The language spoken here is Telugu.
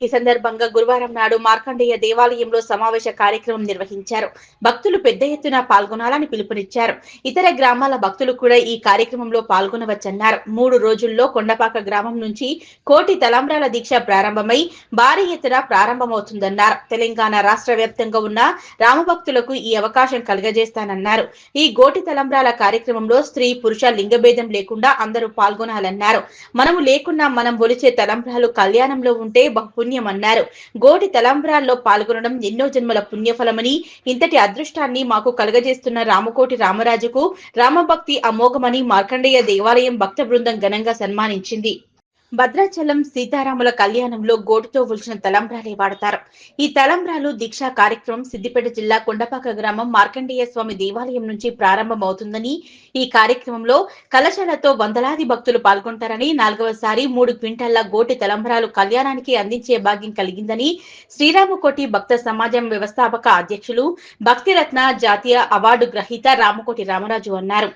ఈ సందర్భంగా గురువారం నాడు మార్కండేయ దేవాలయంలో సమావేశ కార్యక్రమం నిర్వహించారు. భక్తులు పెద్ద ఎత్తున పాల్గొనాలని పిలుపునిచ్చారు. ఇతర గ్రామాల భక్తులు కూడా ఈ కార్యక్రమంలో పాల్గొనవచ్చన్నారు. 3 రోజుల్లో కొండపాక గ్రామం నుంచి కోటి తలంబ్రాల దీక్ష ప్రారంభమై భారీ ఎత్తున ప్రారంభమవుతుందన్నారు. తెలంగాణ రాష్ట్ర వ్యాప్తంగా ఉన్న రామభక్తులకు ఈ అవకాశం కలుగజేస్తానన్నారు. ఈ గోటి తలంబ్రాల కార్యక్రమంలో స్త్రీ పురుష లింగభేదం లేకుండా అందరూ పాల్గొనాలన్నారు. మనము లేకున్నా మనం ఒలిచే తలంబ్రాలు కళ్యాణంలో ఉంటే పుణ్యమన్నారు. గోటి తలంబ్రాల్లో పాల్గొనడం ఎన్నో జన్మల పుణ్యఫలమని, ఇంతటి అదృష్టాన్ని మాకు కలుగజేస్తున్న రామకోటి రామరాజుకు రామభక్తి అమోఘమని మార్కండేయ దేవాలయం భక్త బృందం ఘనంగా సన్మానించింది. భద్రాచలం సీతారాముల కళ్యాణంలో గోటుతో ఒలిచిన తలంబ్రాలే వాడతారు. ఈ తలంబ్రాలు దీక్షా కార్యక్రమం సిద్దిపేట జిల్లా కొండపాక గ్రామం మార్కండేయ స్వామి దేవాలయం నుంచి ప్రారంభమవుతుందని, ఈ కార్యక్రమంలో కలశాలతో వందలాది భక్తులు పాల్గొంటారని, 4వసారి 3 క్వింటాళ్ల గోటి తలంబ్రాలు కళ్యాణానికి అందించే భాగ్యం కలిగిందని శ్రీరామకోటి భక్త సమాజం వ్యవస్థాపక అధ్యక్షులు, భక్తిరత్న జాతీయ అవార్డు గ్రహీత రామకోటి రామరాజు అన్నారు.